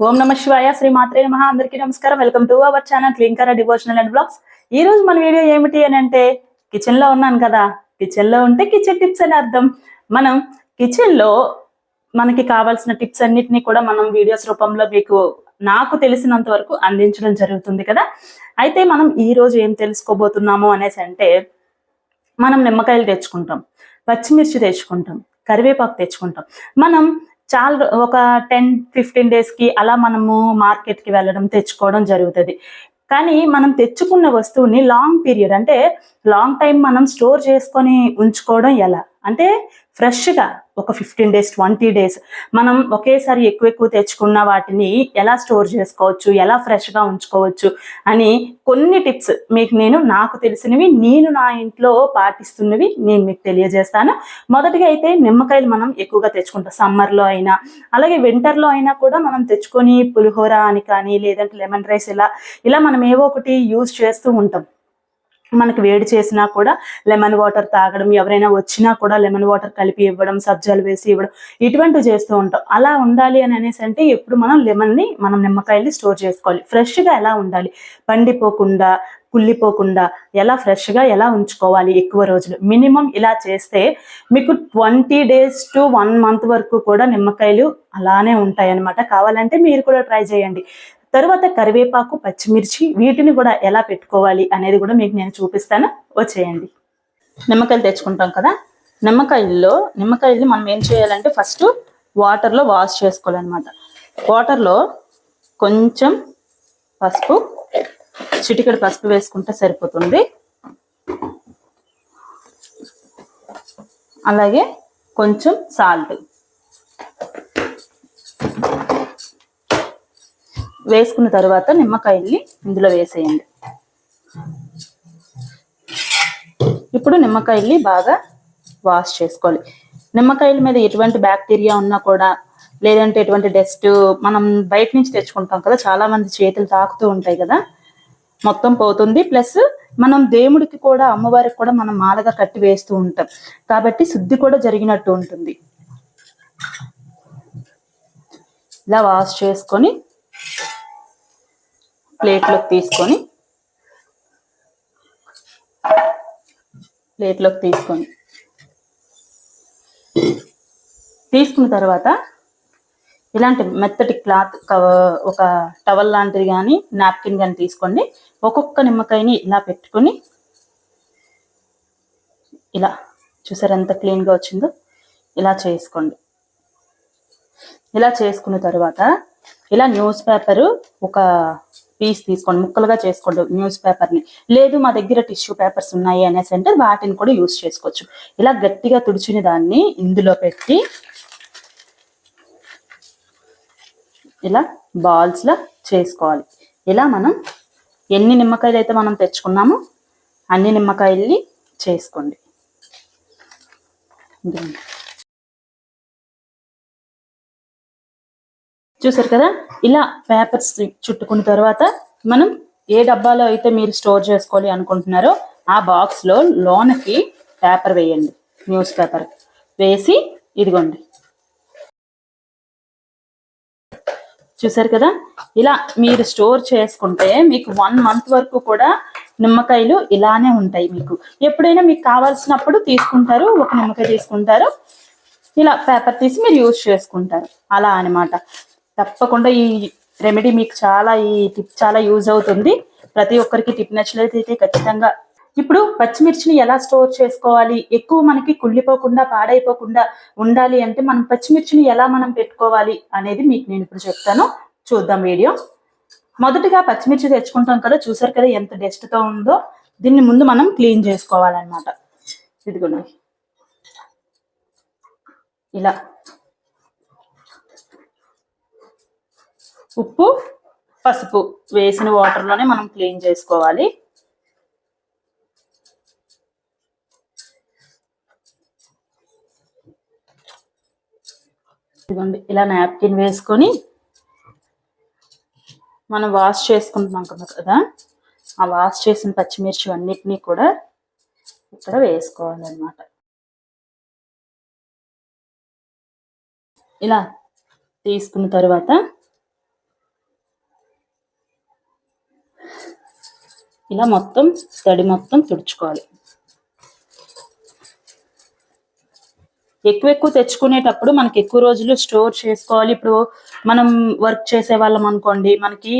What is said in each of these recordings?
ఓం నమ శివాయ శ్రీ మాత్రే నమః. అందరికీ నమస్కారం. వెల్కమ్ టు అవర్ ఛానల్ క్లీన్కర్ డివోషనల్ అండ్ బ్లాగ్స్. ఈ రోజు మన వీడియో ఏమిటి అని అంటే, కిచెన్ లో ఉన్నాను కదా, కిచెన్ లో ఉంటే కిచెన్ టిప్స్ అని అర్థం. మనం కిచెన్ లో మనకి కావాల్సిన టిప్స్ అన్నిటినీ కూడా మనం వీడియోస్ రూపంలో మీకు నాకు తెలిసినంత వరకు అందించడం జరుగుతుంది కదా. అయితే మనం ఈ రోజు ఏం తెలుసుకోబోతున్నాము అనేసి అంటే, మనం నిమ్మకాయలు తెచ్చుకుంటాం, పచ్చిమిర్చి తెచ్చుకుంటాం, కరివేపాకు తెచ్చుకుంటాం. మనం చాలా ఒక 10-15 డేస్కి అలా మనము మార్కెట్కి వెళ్ళడం తెచ్చుకోవడం జరుగుతుంది. కానీ మనం తెచ్చుకున్న వస్తువుని లాంగ్ పీరియడ్ అంటే లాంగ్ టైం మనం స్టోర్ చేసుకొని ఉంచుకోవడం ఎలా అంటే, ఫ్రెష్గా ఒక 15 డేస్ 20 డేస్ మనం ఒకేసారి ఎక్కువ తెచ్చుకున్న వాటిని ఎలా స్టోర్ చేసుకోవచ్చు, ఎలా ఫ్రెష్గా ఉంచుకోవచ్చు అని కొన్ని టిప్స్ మీకు నాకు తెలిసినవి, నేను నా ఇంట్లో పాటిస్తున్నవి నేను మీకు తెలియజేస్తాను. మొదటిగా అయితే నిమ్మకాయలు మనం ఎక్కువగా తెచ్చుకుంటాం సమ్మర్లో అయినా, అలాగే వింటర్లో అయినా కూడా మనం తెచ్చుకొని పులిహోర అని కానీ, లేదంటే లెమన్ రైస్ ఇలా మనం ఏవో ఒకటి యూజ్ చేస్తూ ఉంటాం. మనకు వేడి చేసినా కూడా లెమన్ వాటర్ తాగడం, ఎవరైనా వచ్చినా కూడా లెమన్ వాటర్ కలిపి ఇవ్వడం, సబ్జాలు వేసి ఇవ్వడం, ఇటువంటివి చేస్తూ ఉంటాం. అలా ఉండాలి అని అనేసి అంటే ఎప్పుడు మనం నిమ్మకాయల్ని స్టోర్ చేసుకోవాలి. ఫ్రెష్గా ఎలా ఉండాలి, పండిపోకుండా కుళ్ళిపోకుండా ఎలా ఫ్రెష్గా ఎలా ఉంచుకోవాలి ఎక్కువ రోజులు మినిమం. ఇలా చేస్తే మీకు 20 డేస్ టు 1 మంత్ వరకు కూడా నిమ్మకాయలు అలానే ఉంటాయి అన్నమాట. కావాలంటే మీరు కూడా ట్రై చేయండి. తరువాత కరివేపాకు, పచ్చిమిర్చి వీటిని కూడా ఎలా పెట్టుకోవాలి అనేది కూడా మీకు నేను చూపిస్తాను. వచ్చేయండి. నిమ్మకాయలు తెచ్చుకుంటాం కదా, నిమ్మకాయల్ని మనం ఏం చేయాలంటే ఫస్ట్ వాటర్లో వాష్ చేసుకోవాలన్నమాట. వాటర్లో కొంచెం పసుపు, చిటికెడు పసుపు వేసుకుంటే సరిపోతుంది. అలాగే కొంచెం సాల్ట్ వేసుకున్న తర్వాత నిమ్మకాయల్ని ఇందులో వేసేయండి. ఇప్పుడు నిమ్మకాయల్ని బాగా వాష్ చేసుకోవాలి. నిమ్మకాయల మీద ఎటువంటి బ్యాక్టీరియా ఉన్నా కూడా, లేదంటే ఎటువంటి డస్ట్ మనం బయట నుంచి తెచ్చుకుంటాం కదా, చాలా మంది చేతులు తాకుతూ ఉంటాయి కదా, మొత్తం పోతుంది. ప్లస్ మనం దేవుడికి కూడా, అమ్మవారికి కూడా మనం మాలగా కట్టి వేస్తూ ఉంటాం కాబట్టి శుద్ధి కూడా జరిగినట్టు ఉంటుంది. ఇలా వాష్ చేసుకొని ప్లేట్లోకి తీసుకున్న తర్వాత ఇలాంటి మెత్తటి క్లాత్ ఒక టవల్ లాంటిది కానీ, నాప్కిన్ కానీ తీసుకోండి. ఒక్కొక్క నిమ్మకాయని ఇలా పెట్టుకొని, ఇలా చూసారు ఎంత క్లీన్గా వచ్చిందో, ఇలా చేసుకోండి. ఇలా చేసుకున్న తర్వాత ఇలా న్యూస్ పేపర్ ఒక పీస్ తీసుకోండి, ముక్కలుగా చేసుకోండి న్యూస్ పేపర్ని. లేదు మా దగ్గర టిష్యూ పేపర్స్ ఉన్నాయి అనేసి అంటే వాటిని కూడా యూజ్ చేసుకోవచ్చు. ఇలా గట్టిగా తుడిచిన దాన్ని ఇందులో పెట్టి ఇలా బాల్స్లా చేసుకోవాలి. ఇలా మనం ఎన్ని నిమ్మకాయలు అయితే మనం తెచ్చుకున్నామో అన్ని నిమ్మకాయల్ని చేసుకోండి. చూసారు కదా, ఇలా పేపర్స్ చుట్టుకున్న తర్వాత మనం ఏ డబ్బాలో అయితే మీరు స్టోర్ చేసుకోవాలి అనుకుంటున్నారో ఆ బాక్స్లో లోనకి పేపర్ వేయండి. న్యూస్ పేపర్ వేసి ఇదిగోండి. చూసారు కదా, ఇలా మీరు స్టోర్ చేసుకుంటే మీకు 1 మంత్ వరకు కూడా నిమ్మకాయలు ఇలానే ఉంటాయి. మీకు ఎప్పుడైనా మీకు కావాల్సినప్పుడు తీసుకుంటారు, ఒక నిమ్మకాయ తీసుకుంటారు, ఇలా పేపర్ తీసి మీరు యూజ్ చేసుకుంటారు. అలా అనమాట. తప్పకుండా ఈ రెమెడీ మీకు ఈ టిప్ చాలా యూజ్ అవుతుంది. ప్రతి ఒక్కరికి టిప్ నచ్చినట్లయితే ఖచ్చితంగా. ఇప్పుడు పచ్చిమిర్చిని ఎలా స్టోర్ చేసుకోవాలి, ఎక్కువ మనకి కుళ్ళిపోకుండా పాడైపోకుండా ఉండాలి అంటే మనం పచ్చిమిర్చిని ఎలా మనం పెట్టుకోవాలి అనేది మీకు నేను ఇప్పుడు చెప్తాను. చూద్దాం వీడియో. మొదటిగా పచ్చిమిర్చి తెచ్చుకుంటాం కదా, చూసారు కదా ఎంత డస్ట్తో ఉందో. దీన్ని ముందు మనం క్లీన్ చేసుకోవాలన్నమాట. ఇదిగోండి ఇలా ఉప్పు, పసుపు వేసిన వాటర్లోనే మనం క్లీన్ చేసుకోవాలి. ఇదిగోండి ఇలా నాప్కిన్ వేసుకొని మనం వాష్ చేసుకుంటున్నాం కదా, ఆ వాష్ చేసిన పచ్చిమిర్చి అన్నిటినీ కూడా ఇక్కడ వేసుకోవాలన్నమాట. ఇలా తీసుకున్న తర్వాత ఇలా మొత్తం తడి మొత్తం తుడుచుకోవాలి. ఎక్కువ తెచ్చుకునేటప్పుడు మనకి ఎక్కువ రోజులు స్టోర్ చేసుకోవాలి. ఇప్పుడు మనం వర్క్ చేసే వాళ్ళం అనుకోండి, మనకి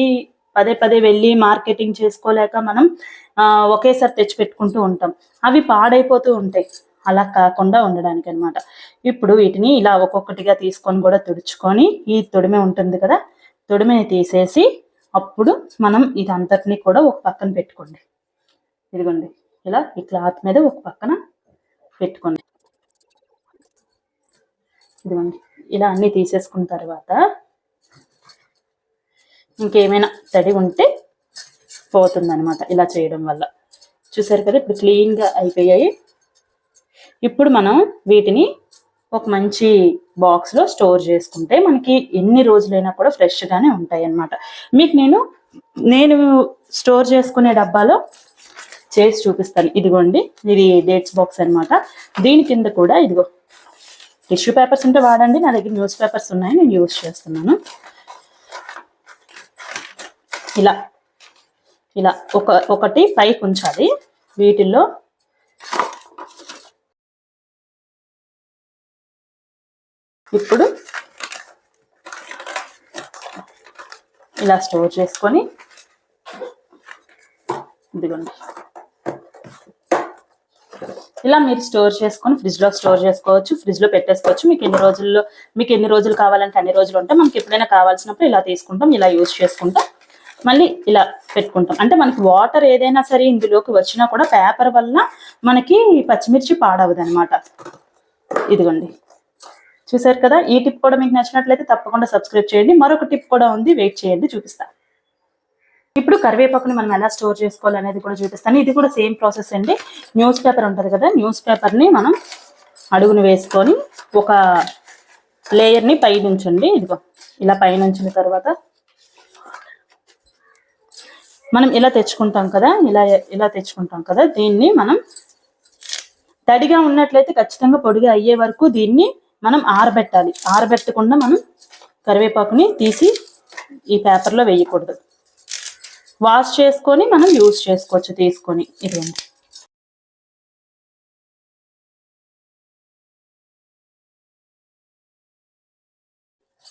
పదే పదే వెళ్ళి మార్కెటింగ్ చేసుకోలేక మనం ఒకేసారి తెచ్చి పెట్టుకుంటూ ఉంటాం. అవి పాడైపోతూ ఉంటాయి. అలా కాకుండా ఉండడానికి అనమాట. ఇప్పుడు వీటిని ఇలా ఒక్కొక్కటిగా తీసుకొని కూడా తుడుచుకొని, ఈ తొడిమె ఉంటుంది కదా, తొడిమెని తీసేసి అప్పుడు మనం ఇదంతటిని కూడా ఒక పక్కన పెట్టుకోండి. ఇదిగోండి, ఇలా ఈ క్లాత్ మీద ఒక పక్కన పెట్టుకోండి. ఇదిగోండి, ఇలా అన్ని తీసేసుకున్న తర్వాత ఇంకేమైనా తడి ఉంటే పోతుందన్నమాట ఇలా చేయడం వల్ల. చూసారు కదా, ఇప్పుడు క్లీన్గా అయిపోయాయి. ఇప్పుడు మనం వీటిని ఒక మంచి బాక్స్లో స్టోర్ చేసుకుంటే మనకి ఎన్ని రోజులైనా కూడా ఫ్రెష్గానే ఉంటాయి అన్నమాట. మీకు నేను స్టోర్ చేసుకునే డబ్బాలో చేసి చూపిస్తాను. ఇదిగోండి, ఇది డేట్స్ బాక్స్ అనమాట. దీని కింద కూడా ఇదిగో టిష్యూ పేపర్స్ ఉంటే వాడండి. నా దగ్గర న్యూస్ పేపర్స్ ఉన్నాయి, నేను యూజ్ చేస్తున్నాను. ఇలా ఇలా ఒకటి పైకి ఉంచాలి. వీటిల్లో ఇప్పుడు ఇలా స్టోర్ చేసుకొని, ఇదిగోండి ఇలా మీరు స్టోర్ చేసుకొని ఫ్రిడ్జ్లో స్టోర్ చేసుకోవచ్చు, ఫ్రిడ్జ్లో పెట్టేసుకోవచ్చు. మీకు ఎన్ని రోజులు కావాలంటే అన్ని రోజులు ఉంటాయి. మనకి ఎప్పుడైనా కావాల్సినప్పుడు ఇలా తీసుకుంటాం, ఇలా యూజ్ చేసుకుంటాం, మళ్ళీ ఇలా పెట్టుకుంటాం. అంటే మనకి వాటర్ ఏదైనా సరే ఇందులోకి వచ్చినా కూడా పేపర్ వల్ల మనకి పచ్చిమిర్చి పాడవదు అనమాట. ఇదిగోండి, చూసారు కదా. ఈ టిప్ కూడా మీకు నచ్చినట్లయితే తప్పకుండా సబ్స్క్రైబ్ చేయండి. మరొక టిప్ కూడా ఉంది, వెయిట్ చేయండి, చూపిస్తా. ఇప్పుడు కరివేపాకుని మనం ఎలా స్టోర్ చేసుకోవాలి అనేది కూడా చూపిస్తాను. ఇది కూడా సేమ్ ప్రాసెస్ అండి. న్యూస్ పేపర్ ఉంటుంది కదా, న్యూస్ పేపర్ని మనం అడుగును వేసుకొని ఒక లేయర్ని పైన ఉంచండి. ఇదిగో ఇలా పైన ఉంచిన తర్వాత మనం ఇలా తెచ్చుకుంటాం కదా, ఇలా తెచ్చుకుంటాం కదా, దీన్ని మనం తడిగా ఉన్నట్లయితే ఖచ్చితంగా పొడిగా అయ్యే వరకు దీన్ని మనం ఆరబెట్టాలి. ఆరబెట్టకుండా మనం కరివేపాకుని తీసి ఈ పేపర్లో వేయకూడదు. వాష్ చేసుకొని మనం యూజ్ చేసుకోవచ్చు తీసుకొని. ఇదేంటి,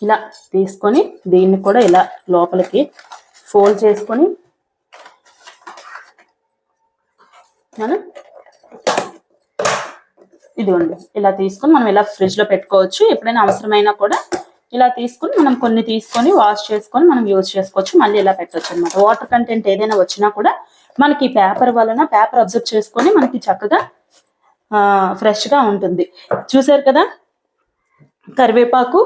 ఇలా తీసుకొని దీన్ని కూడా ఇలా లోపలికి ఫోల్డ్ చేసుకొని మనం ఇదిగోండి ఇలా తీసుకొని మనం ఇలా ఫ్రిడ్జ్లో పెట్టుకోవచ్చు. ఎప్పుడైనా అవసరమైనా కూడా ఇలా తీసుకొని మనం కొన్ని తీసుకొని వాష్ చేసుకొని మనం యూజ్ చేసుకోవచ్చు. మళ్ళీ ఇలా పెట్టవచ్చు అనమాట. వాటర్ కంటెంట్ ఏదైనా వచ్చినా కూడా మనకి పేపర్ వలన పేపర్ అబ్జర్వ్ చేసుకొని మనకి చక్కగా ఫ్రెష్గా ఉంటుంది. చూసారు కదా, కరివేపాకు,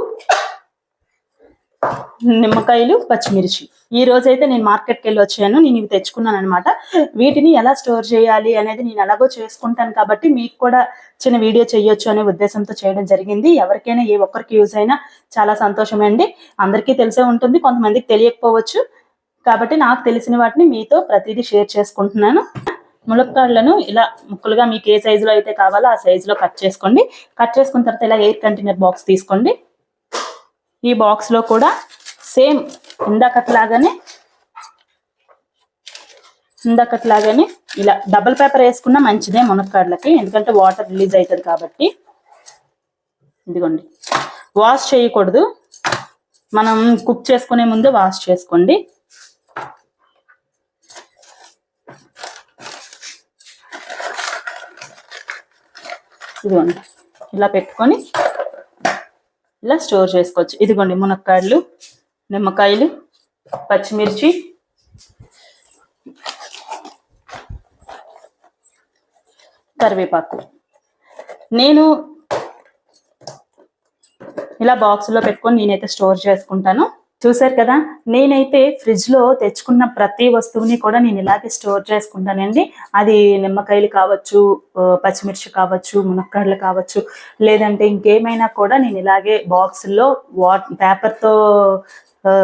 నిమ్మకాయలు, పచ్చిమిర్చి. ఈ రోజైతే నేను మార్కెట్కి వెళ్ళి వచ్చాను, నేను ఇవి తెచ్చుకున్నాను అనమాట. వీటిని ఎలా స్టోర్ చేయాలి అనేది నేను ఎలాగో చేసుకుంటాను కాబట్టి మీకు కూడా చిన్న వీడియో చేయొచ్చు అనే ఉద్దేశంతో చేయడం జరిగింది. ఎవరికైనా ఏ ఒక్కరికి యూజ్ అయినా చాలా సంతోషమే అండి. అందరికీ తెలిసే ఉంటుంది, కొంతమందికి తెలియకపోవచ్చు. కాబట్టి నాకు తెలిసిన వాటిని మీతో ప్రతిదీ షేర్ చేసుకుంటున్నాను. ములక్కాడలను ఇలా ముక్కలుగా మీకు ఏ సైజులో అయితే కావాలో ఆ సైజులో కట్ చేసుకోండి. కట్ చేసుకున్న తర్వాత ఇలా ఎయిర్ కంటైనర్ బాక్స్ తీసుకోండి. ఈ బాక్స్లో కూడా సేమ్ ఇందాకట్లాగానే ఇలా డబుల్ పేపర్ వేసుకున్నా మంచిదే మునక్కాడలకి, ఎందుకంటే వాటర్ రిలీజ్ అవుతుంది కాబట్టి. ఇదిగోండి, వాష్ చేయకూడదు, మనం కుక్ చేసుకునే ముందు వాష్ చేసుకోండి. ఇదిగోండి, ఇలా పెట్టుకొని ఇలా స్టోర్ చేసుకోవచ్చు. ఇదిగోండి, మునక్కాడలు, నిమ్మకాయలు, పచ్చిమిర్చి, కరివేపాకు. నేను ఇలా బాక్స్లో పెట్టుకొని నేనైతే స్టోర్ చేసుకుంటాను. చూసారు కదా, నేనైతే ఫ్రిడ్జ్లో తెచ్చుకున్న ప్రతి వస్తువుని కూడా నేను ఇలాగే స్టోర్ చేసుకుంటానండి. అది నిమ్మకాయలు కావచ్చు, పచ్చిమిర్చి కావచ్చు, మునక్కాడలు కావచ్చు, లేదంటే ఇంకేమైనా కూడా నేను ఇలాగే బాక్సుల్లో పేపర్తో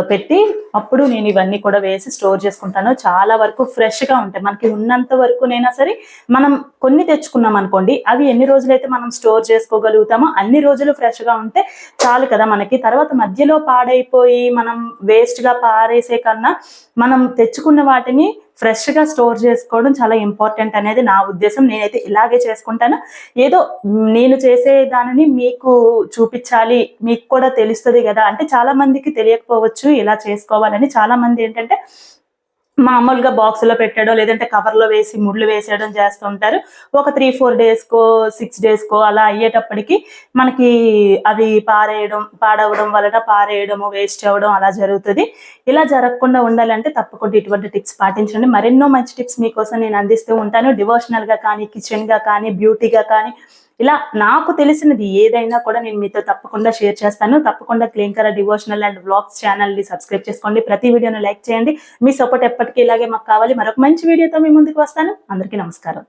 పెట్టి అప్పుడు నేను ఇవన్నీ కూడా వేసి స్టోర్ చేసుకుంటాను. చాలా వరకు ఫ్రెష్గా ఉంటాయి. మనకి ఉన్నంత వరకునైనా సరే మనం కొన్ని తెచ్చుకున్నాం అనుకోండి, అవి ఎన్ని రోజులైతే మనం స్టోర్ చేసుకోగలుగుతామో అన్ని రోజులు ఫ్రెష్గా ఉంటే చాలు కదా మనకి. తర్వాత మధ్యలో పాడైపోయి మనం వేస్ట్గా పారేసే కన్నా మనం తెచ్చుకున్న వాటిని ఫ్రెష్గా స్టోర్ చేసుకోవడం చాలా ఇంపార్టెంట్ అనేది నా ఉద్దేశం. నేనైతే ఇలాగే చేసుకుంటాను. ఏదో నేను చేసే దానిని మీకు చూపించాలి, మీకు కూడా తెలుస్తుంది కదా. అంటే చాలా మందికి తెలియకపోవచ్చు ఇలా చేసుకోవాలని. చాలా మంది ఏంటంటే మామూలుగా బాక్స్లో పెట్టడం, లేదంటే కవర్లో వేసి ముళ్ళు వేసేయడం చేస్తూ ఉంటారు. ఒక 3-4 డేస్కో 6 డేస్కో అలా అయ్యేటప్పటికి మనకి అవి పాడవడం వలన పారేయడము, వేస్ట్ అవ్వడం అలా జరుగుతుంది. ఇలా జరగకుండా ఉండాలంటే తప్పకుండా ఇటువంటి టిప్స్ పాటించండి. మరెన్నో మంచి టిప్స్ మీకోసం నేను అందిస్తూ ఉంటాను. డివోషనల్గా కానీ, కిచెన్గా కానీ, బ్యూటీగా కానీ, ఇలా నాకు తెలిసినది ఏదైనా కూడా నేను మీతో తప్పకుండా షేర్ చేస్తాను. తప్పకుండా క్లీన్కర డివోషనల్ అండ్ వ్లాగ్స్ ఛానల్ని సబ్స్క్రైబ్ చేసుకోండి. ప్రతి వీడియోను లైక్ చేయండి. మీ సపోర్ట్ ఎప్పటికీ ఇలాగే మాకు కావాలి. మరొక మంచి వీడియోతో మీ ముందుకు వస్తాను. అందరికీ నమస్కారం.